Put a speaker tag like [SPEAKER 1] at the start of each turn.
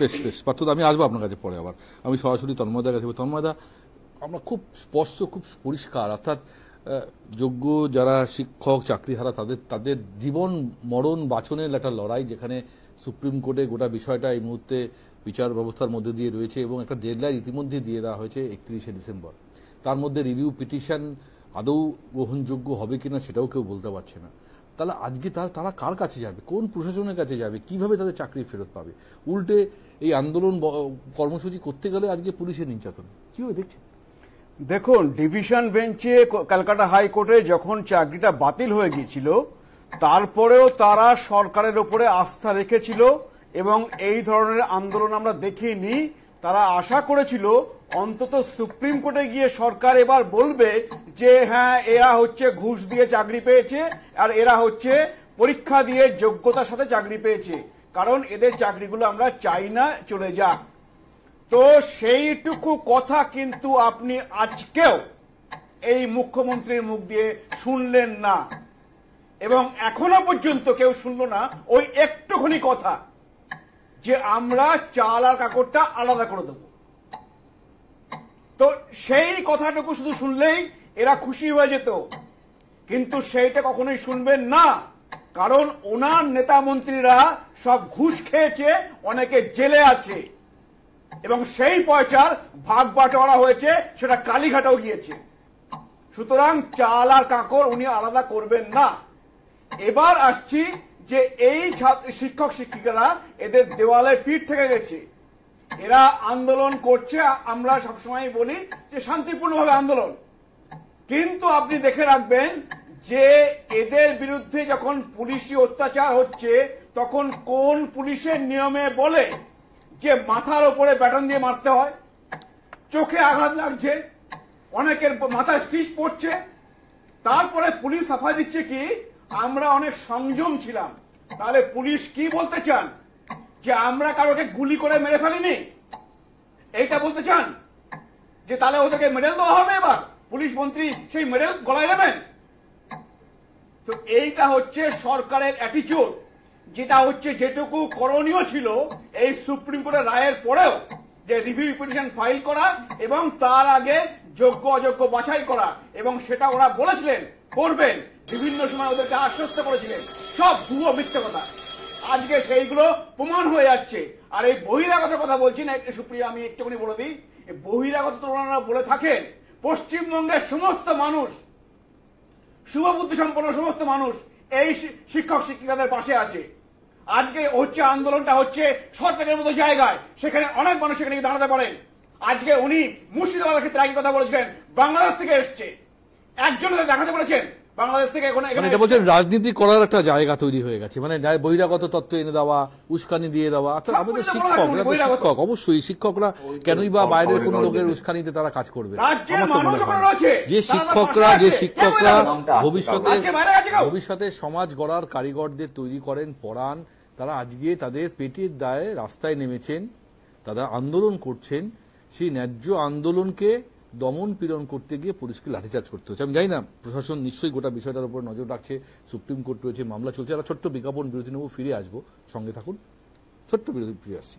[SPEAKER 1] বেশ বেশ পার্থ, আমি আসবো আপনার কাছে পরে। আবার আমি সরাসরি তন্ময়দার কাছে। তন্ময়দা, আমরা খুব স্পষ্ট, খুব পরিষ্কার, অর্থাৎ যোগ্য যারা শিক্ষক চাকরিহারা তাদের তাদের জীবন মরণ বাঁচনের একটা লড়াই, যেখানে সুপ্রিম কোর্টে গোটা বিষয়টা এই মুহূর্তে বিচার ব্যবস্থার মধ্যে দিয়ে রয়েছে এবং একটা ডেডলাইন ইতিমধ্যে দিয়ে দেওয়া হয়েছে 31শে ডিসেম্বর। তার মধ্যে রিভিউ পিটিশন আদৌ গ্রহণযোগ্য হবে কিনা সেটাও কেউ বলতে পারছে না। তাহলে আজকে তারা কার কাছে যাবে, কোন প্রশাসনের কাছে যাবে, কিভাবে তাদের চাকরি ফেরত পাবে? উল্টে এই আন্দোলন কর্মসূচি করতে গেলে আজকে পুলিশের নির্যাতন কিভাবে দেখছেন?
[SPEAKER 2] দেখুন, ডিভিশন বেঞ্চে কলকাতা হাইকোর্টে যখন চাকরিটা বাতিল হয়ে গিয়েছিল, তারপরেও তারা সরকারের উপরে আস্থা রেখেছিল এবং এই ধরনের আন্দোলন আমরা দেখিনি। তারা আশা করেছিল অন্তত সুপ্রিম কোর্টে গিয়ে সরকার এবার বলবে যে হ্যাঁ, এরা হচ্ছে ঘুষ দিয়ে চাকরি পেয়েছে আর এরা হচ্ছে পরীক্ষা দিয়ে যোগ্যতার সাথে চাকরি পেয়েছে, কারণ এদের চাকরিগুলো আমরা চাই না, চলে যাক। তো সেইটুকু কথা কিন্তু আপনি আজকেও এই মুখ্যমন্ত্রীর মুখ দিয়ে শুনলেন না, এবং এখনো পর্যন্ত কেউ শুনলো না ওই একটুখানি কথা যে আমরা চাল আর কাকড়টা আলাদা করে দেব। তো সেই কথাটুকু শুধু শুনলেই এরা খুশি হয়ে যেত, কিন্তু সেইটা কখনোই শুনবেন না, কারণ ওনার নেতা মন্ত্রীরা সব ঘুষ খেয়েছে, অনেকে জেলে আছে এবং সেই পয়সার ভাগ বাটোয়ারা হয়েছে, সেটা কালীঘাটেও গিয়েছে। সুতরাং চাল আর কাকড় উনি আলাদা করবেন না। এবার আসছি যে এই শিক্ষক শিক্ষিকারা এদের দেওয়ালে পিঠ থেকে গেছে, এরা আন্দোলন করছে। আমরা সবসময় বলি যে শান্তিপূর্ণভাবে আন্দোলন, কিন্তু আপনি দেখে রাখবেন যে এদের বিরুদ্ধে যখন পুলিশি অত্যাচার হচ্ছে তখন কোন পুলিশের নিয়মে বলে যে মাথার ওপরে ব্যাটন দিয়ে মারতে হয়, চোখে আঘাত লাগছে, অনেকের মাথায় স্টিচ পড়ছে, তারপরে পুলিশ সাফাই দিচ্ছে কি আমরা অনেক সংযম ছিলাম। তাহলে পুলিশ কি বলতে চান যে আমরা কারোকে গুলি করে মেরে ফেলিনি? এইটা বলতে চান যে তাহলে ওদেরকে মেডেল দেওয়া হবে? এবার পুলিশ মন্ত্রী সেই মেডেল গলায় নেবেন? তো এইটা হচ্ছে সরকারের অ্যাটিটিউড, যেটা হচ্ছে যেটুকু করণীয় ছিল এই সুপ্রিম কোর্টের রায়ের পরেও, যে রিভিউ পিটিশন ফাইল করা এবং তার আগে যোগ্য অযোগ্য বাছাই করা, এবং সেটা ওরা বলেছিলেন করবেন, বিভিন্ন সময় ওদেরকে আশ্বস্ত করেছিলেন, সব ভুয়ো মিথ্যে কথা। আজকে সেইগুলো প্রমাণ হয়ে যাচ্ছে। আর এই বহিরাগত কথা বলছি না, সুপ্রিয়া আমি একটুখানি বলে দিই, বহিরাগত ওনারা বলে থাকেন পশ্চিমবঙ্গের সমস্ত মানুষ, শুভবুদ্ধি সম্পন্ন সমস্ত মানুষ এই শিক্ষক শিক্ষিকাদের পাশে আছে। আজকে হচ্ছে আন্দোলনটা হচ্ছে সরকারের মতো জায়গায়, সেখানে অনেক মানুষ সেখানে দাঁড়াতে পারেন। আজকে উনি মুর্শিদাবাদের ক্ষেত্রে একই কথা বলেছিলেন, বাংলাদেশ থেকে এসছে, একজন দেখাতে বলেছেন বাংলাদেশ থেকে। এখন
[SPEAKER 1] এটা বলছেন রাজনীতি করার একটা জায়গা তৈরি হয়ে গেছে, মানে বহিরাগত তত্ত্ব এনে দেওয়া, উস্কানি দিয়ে দেওয়া। আমাদের শিক্ষক, অবশ্যই শিক্ষকরা কেনই বা বাইরের কোন লোকের উস্কানিতে তারা কাজ করবে? যে শিক্ষকরা ভবিষ্যতে সমাজ গড়ার কারিগরদের তৈরি করেন, পড়ান, তারা আজকে তাদের পেটের দায়ে রাস্তায় নেমেছেন, তারা আন্দোলন করছেন। সেই ন্যায্য আন্দোলনকে দমন পীড়ন করতে গিয়ে পুলিশকে লাঠিচার্জ করতে হচ্ছে। আমি জানি না, প্রশাসন নিশ্চয়ই গোটা বিষয়টার উপর নজর রাখছে, সুপ্রিম কোর্ট রয়েছে, মামলা চলছে। একটা ছোট্ট বিজ্ঞাপন বিরতি নেব, ফিরে আসবো, সঙ্গে থাকুন। ছোট্ট বিরতি, ফিরে আসছি।